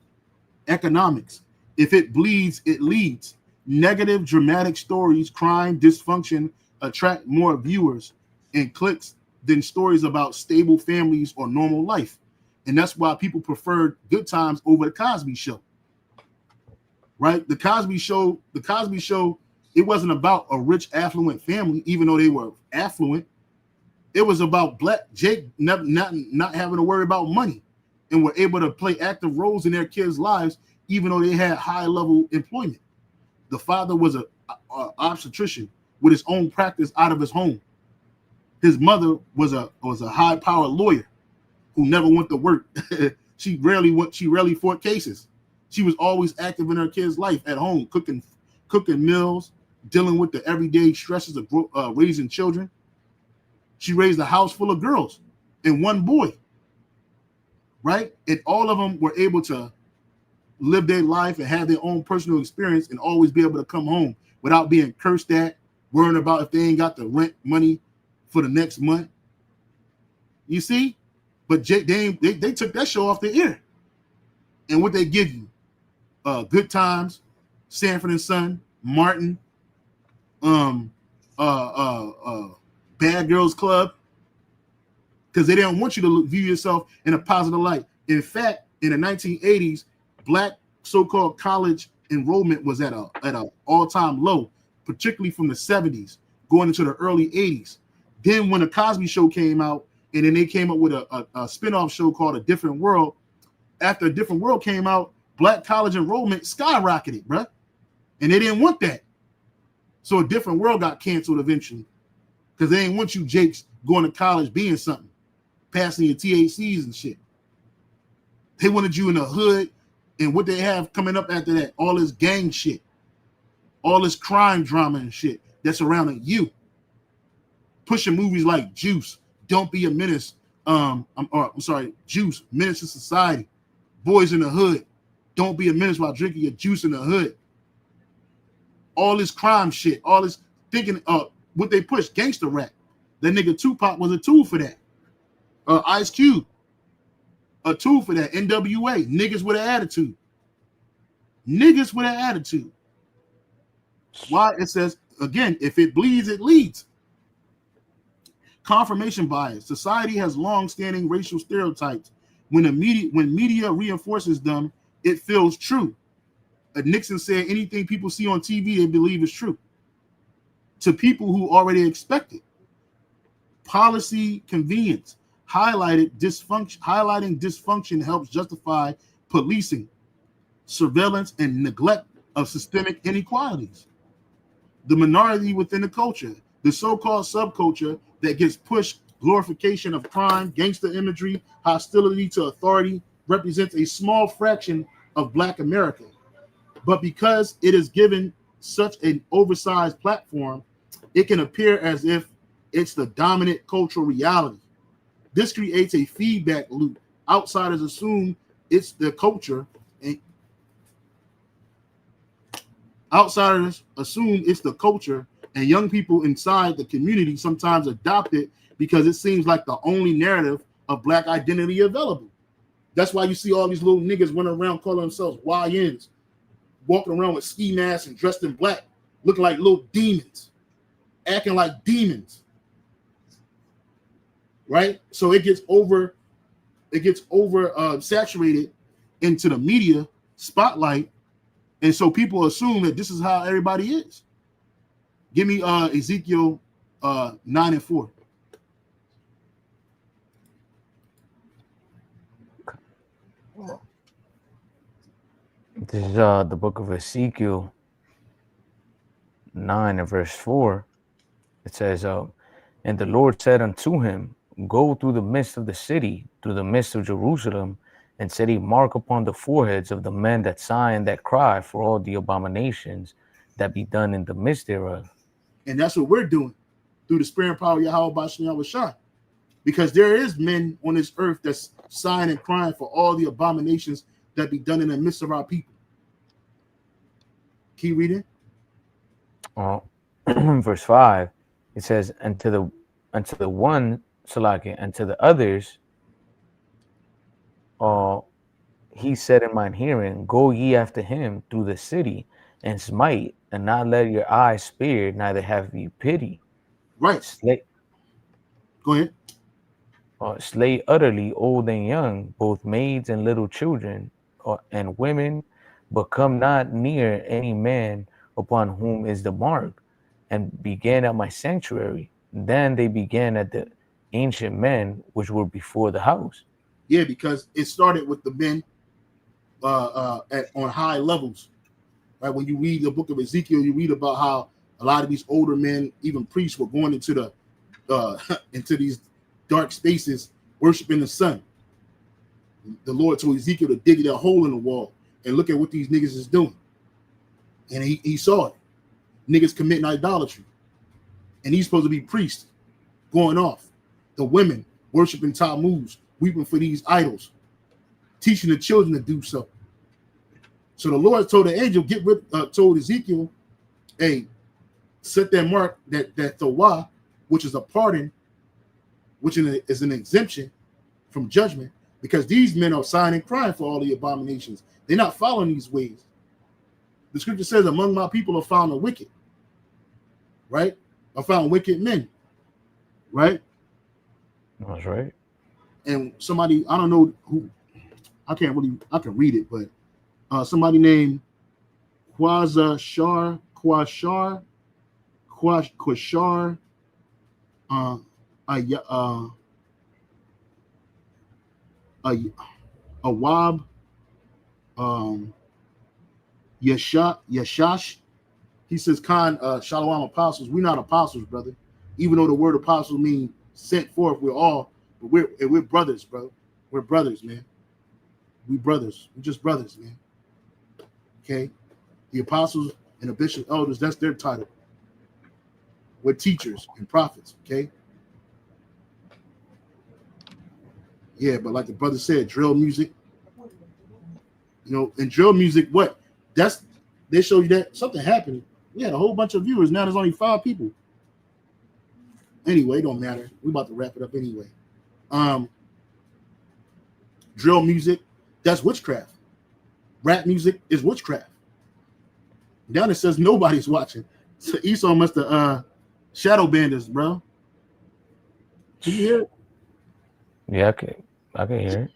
economics. If it bleeds, it leads. Negative, dramatic stories, crime, dysfunction attract more viewers and clicks than stories about stable families or normal life. And that's why people preferred Good Times over the Cosby Show. Right? The Cosby Show, it wasn't about a rich, affluent family, even though they were affluent. It was about Black Jake not having to worry about money and were able to play active roles in their kids' lives, even though they had high-level employment. The father was a obstetrician with his own practice out of his home. His mother was a high-powered lawyer who never went to work. She rarely fought cases. She was always active in her kid's life at home, cooking meals, dealing with the everyday stresses of raising children. She raised a house full of girls and one boy, right? And all of them were able to live their life and have their own personal experience and always be able to come home without being cursed at, worrying about if they ain't got the rent money for the next month. You see? But they took that show off the air. And what they give you? Good Times, Sanford and Son, Martin, Bad Girls Club, because they didn't want you to view yourself in a positive light. In fact, in the 1980s, Black so-called college enrollment was at an all-time low, particularly from the 70s going into the early 80s. Then when the Cosby Show came out, and then they came up with a spin-off show called A Different World. After A Different World came out, Black college enrollment skyrocketed, bruh. And they didn't want that. So A Different World got canceled eventually because they didn't want you Jakes going to college being something, passing your THCs and shit. They wanted you in the hood, and what they have coming up after that, all this gang shit, all this crime drama and shit that's surrounding you. Pushing movies like Juice, Don't Be a Menace, Juice, Menace to Society, Boys in the Hood, Don't Be a Menace while drinking your juice in the hood. All this crime shit, all this thinking what they push, gangster rap. That nigga Tupac was a tool for that. Ice Cube, a tool for that. NWA, niggas with an attitude. Niggas with an attitude. Why? It says, again, if it bleeds, it leads. Confirmation bias. Society has long-standing racial stereotypes. When media reinforces them, it feels true. Nixon said anything people see on TV, they believe is true. To people who already expect it. Policy convenience. Highlighting dysfunction helps justify policing, surveillance, and neglect of systemic inequalities. The minority within the culture, the so-called subculture that gets pushed, glorification of crime, gangster imagery, hostility to authority, represents a small fraction of Black America. But because it is given such an oversized platform, it can appear as if it's the dominant cultural reality. This creates a feedback loop. Outsiders assume it's the culture, and and young people inside the community sometimes adopt it because it seems like the only narrative of Black identity available. That's why you see all these little niggas running around calling themselves YNs, walking around with ski masks and dressed in black, looking like little demons, acting like demons. Right? So it gets over saturated into the media spotlight, and so people assume that this is how everybody is. Give me Ezekiel 9:4. This is the book of Ezekiel 9 and verse 4. It says, and the Lord said unto him, go through the midst of the city, through the midst of Jerusalem, and set a mark upon the foreheads of the men that sigh and that cry for all the abominations that be done in the midst thereof. And that's what we're doing through the spirit and power of Yahweh Bashim Yahushua. Because there is men on this earth that's sighing and crying for all the abominations that be done in the midst of our people. Keep reading. Verse 5, it says, and to the one, Salaki, and to the others, he said in mine hearing, go ye after him through the city, and smite, and not let your eyes spare, neither have ye pity. Right. Go ahead. Slay utterly old and young, both maids and little children, and women, but come not near any man upon whom is the mark, and began at my sanctuary. Then they began at the ancient men which were before the house. Yeah, because it started with the men on high levels. Right? When you read the book of Ezekiel, you read about how a lot of these older men, even priests, were going into into these dark spaces, worshiping the sun. The Lord told Ezekiel to dig a hole in the wall and look at what these niggas is doing. And he saw it. Niggas committing idolatry. And he's supposed to be priest, going off. The women worshiping Tammuz, weeping for these idols, teaching the children to do so. So the Lord told the angel, told Ezekiel, hey, set that mark, that Thawah, which is a pardon, which is an exemption from judgment, because these men are sighing and crying for all the abominations. They're not following these ways. The scripture says, among my people are found the wicked, right? I found wicked men, right? That's right. And somebody, I don't know who, I can read it, but somebody named Quashar, Awab, Yashash, He says, Shalom apostles. We're not apostles, brother. Even though the word apostle means sent forth, but we're brothers, bro. We're brothers, man. We brothers. We're just brothers, man. Okay? The apostles and the bishop elders, that's their title. We're teachers and prophets, okay? Yeah, but like the brother said, drill music. And drill music, what? They show you that something happened. We had a whole bunch of viewers. Now there's only 5 people. Anyway, it don't matter. We're about to wrap it up anyway. Drill music, that's witchcraft. Rap music is witchcraft. Down it says nobody's watching. So Esau must have shadow banned us, bro. Can you hear it? Yeah, I can hear it.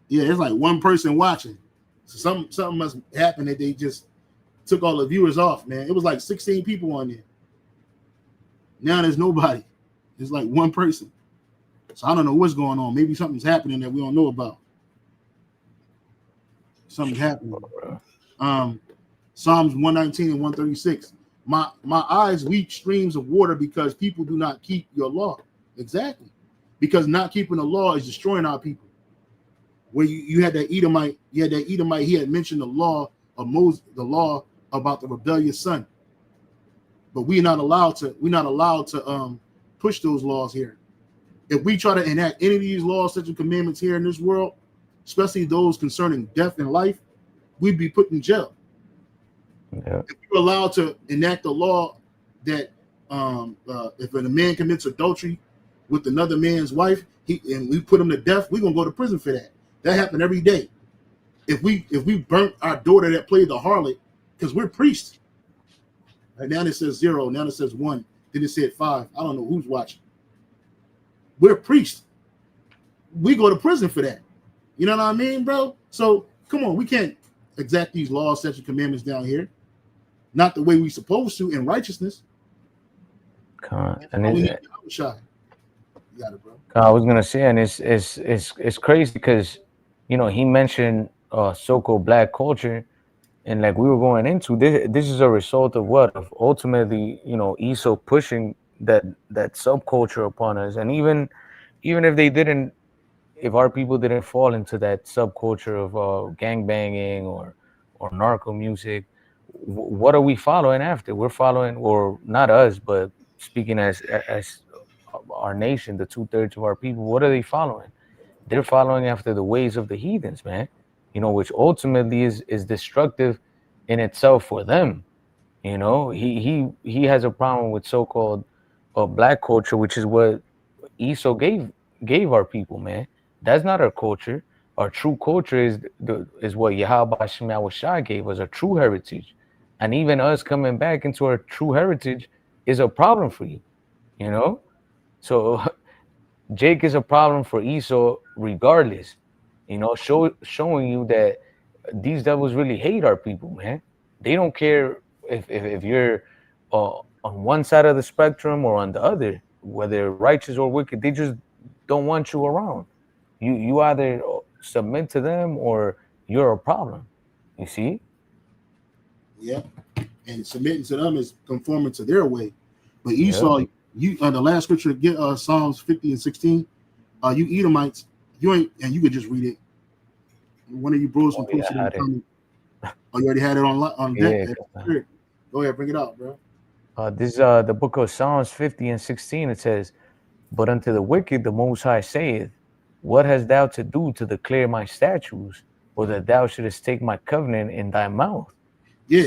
Yeah, it's like one person watching. So something must happen that they just took all the viewers off, man. It was like 16 people on there. Now there's nobody. There's like one person. So I don't know what's going on. Maybe something's happening that we don't know about. Something's happening. Psalms 119 and 136. My eyes weep streams of water because people do not keep your law. Exactly. Because not keeping the law is destroying our people. Where you had that Edomite, he had mentioned the law of Moses, the law about the rebellious son. But we're not allowed to push those laws here. If we try to enact any of these laws, such as commandments here in this world, especially those concerning death and life, we'd be put in jail. Yeah. If we were allowed to enact a law that if a man commits adultery with another man's wife, and we put him to death, we're gonna go to prison for that. That happened every day. If we burnt our daughter that played the harlot, because we're priests. Right now it says 0, now it says 1, then it said 5. I don't know who's watching. We're priests. We go to prison for that. You know what I mean, bro? So come on, we can't exact these laws, statutes, commandments down here. Not the way we supposed to in righteousness. And you got it, bro. I was gonna say, and it's crazy because he mentioned so-called black culture, and like we were going into this is a result of what? Of ultimately, Esau pushing that subculture upon us. And even if they didn't, if our people didn't fall into that subculture of gang banging or narco music, what are we following after? We're following, or not us, but speaking as our nation, the 2/3 of our people, what are they following? They're following after the ways of the heathens, man. Which ultimately is destructive in itself for them. He has a problem with so-called black culture, which is what Esau gave our people, man. That's not our culture. Our true culture is what Yahweh Hashem Yahushua gave us, our true heritage. And even us coming back into our true heritage is a problem for you, So Jake is a problem for Esau regardless, showing you that these devils really hate our people, man. They don't care if you're on one side of the spectrum or on the other, whether righteous or wicked. They just don't want you around. You either submit to them or you're a problem. You see? Yeah. And submitting to them is conforming to their way. But Esau, the last scripture, get Psalms 50 and 16. You Edomites, you ain't, and you could just read it. One of you bros can post it in the comment. Oh, you already had it on deck? Yeah. Go ahead, bring it out, bro. This is the book of Psalms 50 and 16. It says, "But unto the wicked the Most High saith, What hast thou to do to declare my statutes, or that thou shouldest take my covenant in thy mouth?" Yeah,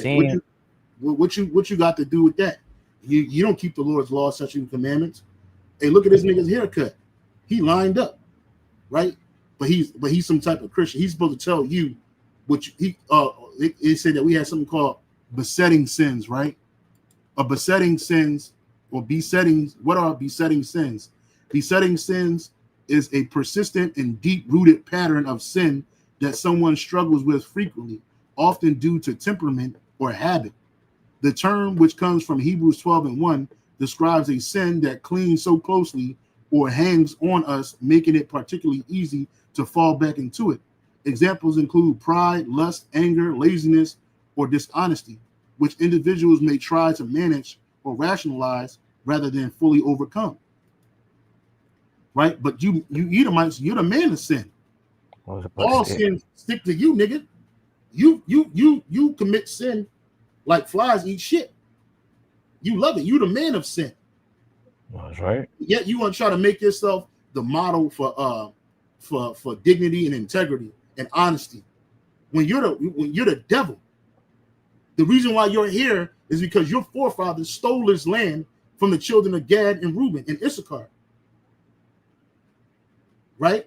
what you got to do with that? You don't keep the Lord's law, statutes, and commandments. Hey, look at this nigga's haircut. He lined up, right? But he's some type of Christian. He's supposed to tell you what it said that we had something called besetting sins, right? Besetting sins or besettings. What are besetting sins? Besetting sins is a persistent and deep-rooted pattern of sin that someone struggles with frequently, often due to temperament or habit. The term, which comes from Hebrews 12 and 1, describes a sin that clings so closely or hangs on us, making it particularly easy to fall back into it. Examples include pride, lust, anger, laziness, or dishonesty. which individuals may try to manage or rationalize rather than fully overcome. Right? But you Edomites, you're the man of sin. All sin stick to you, nigga. You commit sin like flies eat shit. You love it. You the man of sin. That's right. Yet you want to try to make yourself the model for dignity and integrity and honesty. When you're the devil. The reason why you're here is because your forefathers stole this land from the children of Gad and Reuben and Issachar. Right?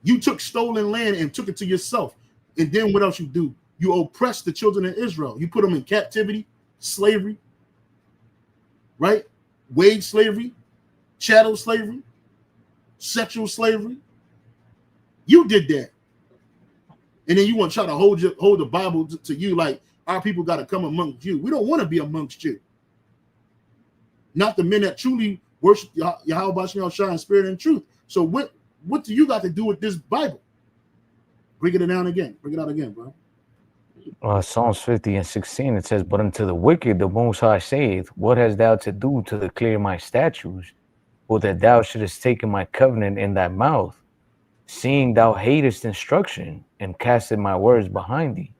You took stolen land and took it to yourself. And then what else you do? You oppress the children of Israel. You put them in captivity, slavery, right? Wage slavery, chattel slavery, sexual slavery. You did that. And then you want to try to hold the Bible to you like our people got to come amongst you. We don't want to be amongst you. Not the men that truly worship Yahweh Bashim Shah in spirit and truth. So what do you got to do with this Bible? Bring it down again. Bring it out again, bro. Psalms 50:16, it says, "But unto the wicked the Most High saith, What hast thou to do to declare my statutes, or that thou shouldest take my covenant in thy mouth, seeing thou hatest instruction, and casted my words behind thee."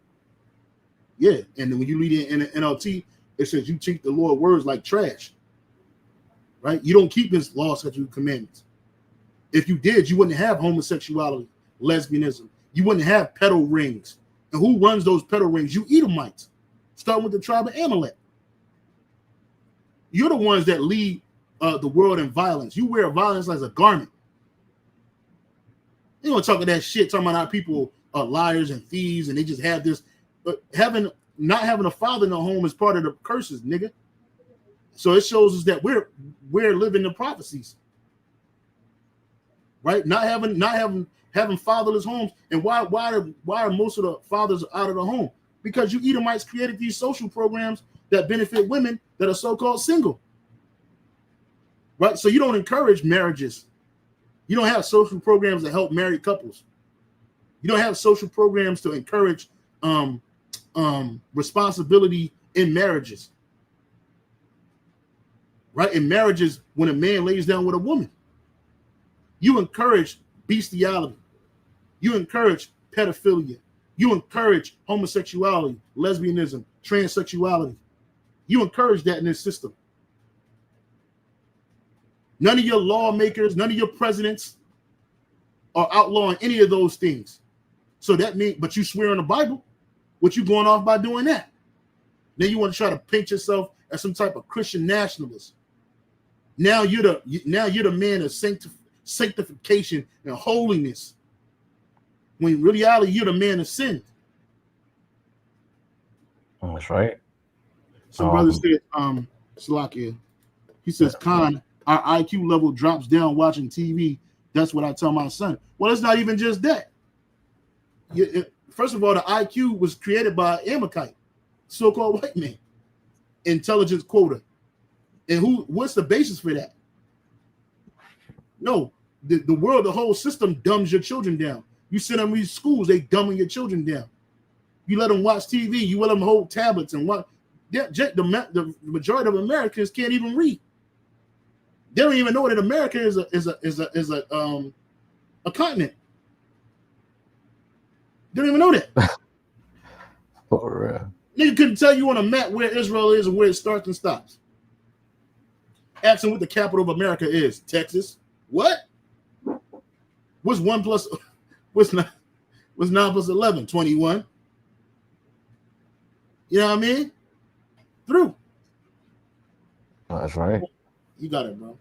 Yeah, and then when you read it in the NLT, it says you treat the Lord's words like trash. Right? You don't keep his law, statutes, commandments. If you did, you wouldn't have homosexuality, lesbianism. You wouldn't have pedal rings. And who runs those pedal rings? You Edomites. Starting with the tribe of Amalek. You're the ones that lead the world in violence. You wear violence as a garment. You don't talk that shit, talking about how people are liars and thieves and they just have this. But not having a father in the home is part of the curses, nigga. So it shows us that we're living the prophecies. Right? Not having fatherless homes. And why are most of the fathers out of the home? Because you Edomites created these social programs that benefit women that are so-called single. Right? So you don't encourage marriages. You don't have social programs that help married couples. You don't have social programs to encourage responsibility in marriages. Right? In marriages, when a man lays down with a woman, you encourage bestiality. You encourage pedophilia. You encourage homosexuality, lesbianism, transsexuality. You encourage that in this system. None of your lawmakers, none of your presidents are outlawing any of those things. So that means, but you swear on the Bible, what you going off by doing that? Then you want to try to paint yourself as some type of Christian nationalist. Now you're the man of sanctification and holiness. When in reality, you're the man of sin. That's right. Some brother said, Salakia, he says, Khan, our IQ level drops down watching TV. That's what I tell my son. Well, it's not even just that. First of all, the IQ was created by Amalekite, so-called white man. Intelligence quota. And what's the basis for that? No, the world, the whole system dumbs your children down. You send them to these schools, they dumbing your children down. You let them watch TV, you let them hold tablets and watch. The majority of Americans can't even read. They don't even know that America is a continent. They don't even know that. For real. Nigga couldn't tell you on a map where Israel is and where it starts and stops. Ask them what the capital of America is. Texas. What? What's 9 plus 11? 21. You know what I mean? Through. That's right. You got it, bro.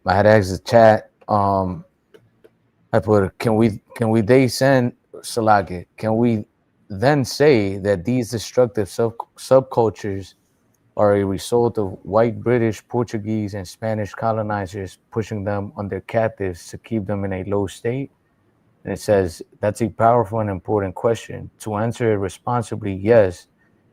I had asked the chat. I put, can we they send Salaki? Can we then say that these destructive subcultures are a result of white, British, Portuguese, and Spanish colonizers pushing them on their captives to keep them in a low state? And it says, that's a powerful and important question. To answer it responsibly, yes,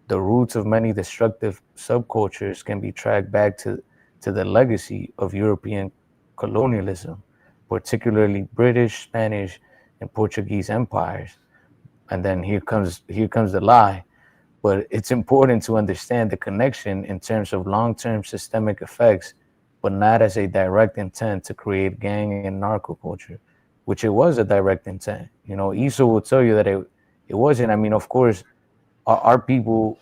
the roots of many destructive subcultures can be tracked back to the legacy of European colonialism, particularly British, Spanish, and Portuguese empires. And then here comes the lie. But it's important to understand the connection in terms of long-term systemic effects, but not as a direct intent to create gang and narco culture, which it was a direct intent. You know, Esau will tell you that it wasn't. I mean, of course, our people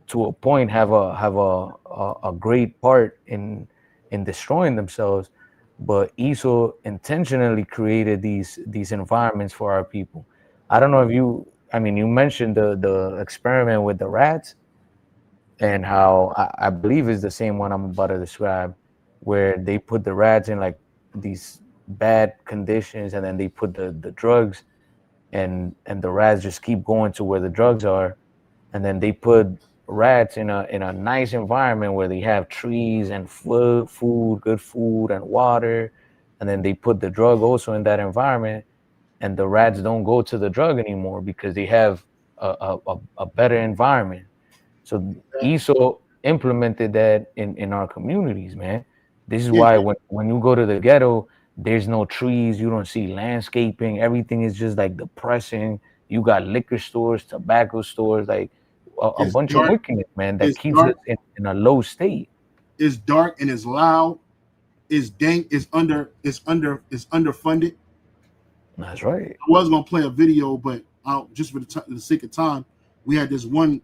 to a point have a great part in destroying themselves, but Esau intentionally created these environments for our people. I don't know if you, I mean, you mentioned the experiment with the rats, and how I believe is the same one I'm about to describe, where they put the rats in like these bad conditions, and then they put the drugs, and the rats just keep going to where the drugs are, and then they put rats in a nice environment where they have trees and food, good food and water, and then they put the drug also in that environment, and the rats don't go to the drug anymore because they have a better environment. So Esau implemented that in our communities, man. This is why when you go to the ghetto, there's no trees, you don't see landscaping, everything is just like depressing. You got liquor stores, tobacco stores, like a It's bunch of dark. wickedness, man, that It's keeps us dark. in a low state. It's dark and it's loud. It's dank. It's underfunded. That's right. I was gonna play a video, but just for the sake of time, we had this one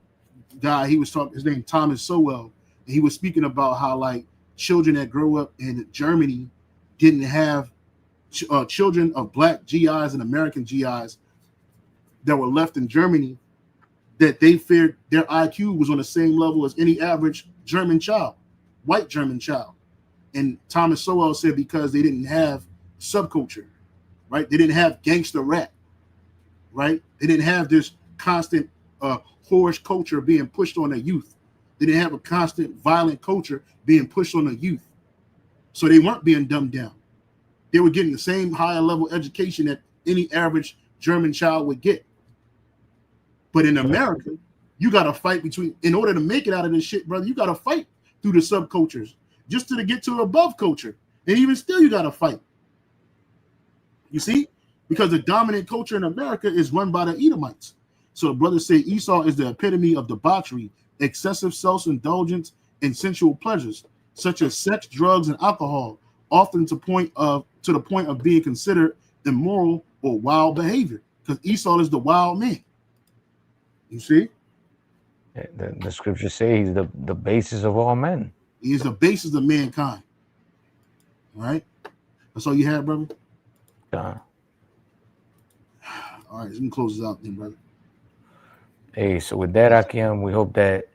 guy. He was talking. His name Thomas Sowell, and he was speaking about how like children that grow up in Germany didn't have children of black GIs and American GIs that were left in Germany, that they feared their IQ was on the same level as any average German child, white German child. And Thomas Sowell said because they didn't have subculture, right? They didn't have gangster rap, right? They didn't have this constant whorish culture being pushed on the youth. They didn't have a constant violent culture being pushed on the youth. So they weren't being dumbed down. They were getting the same higher level education that any average German child would get. But in America, you got to fight in order to make it out of this shit, brother, you got to fight through the subcultures just to get to above culture. And even still, you got to fight. You see? Because the dominant culture in America is run by the Edomites. So brothers say Esau is the epitome of debauchery, excessive self-indulgence, and sensual pleasures, such as sex, drugs, and alcohol, often to the point of being considered immoral or wild behavior. Because Esau is the wild man. You see? The scriptures say he's the basis of all men. He is the basis of mankind. All right? That's all you had, brother? Yeah. All right, let me close this out then, brother. Hey, so with that, Akim, we hope that,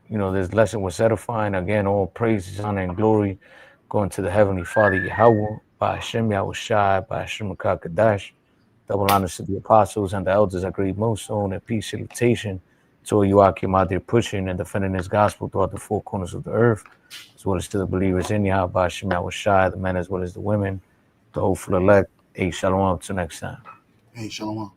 you know, this lesson was edifying. Again, all praises, honor, and glory going to the Heavenly Father, Yahweh, by Hashem Yahushai, by Hashem Kadash. Double honors to the apostles and the elders. I greet most on a peace salutation to all you Akim out there pushing and defending this gospel throughout the four corners of the earth, as well as to the believers in Yahweh, by Hashem Yahushai, the men as well as the women, the hopeful elect. Hey, shalom, till next time. Hey, shalom.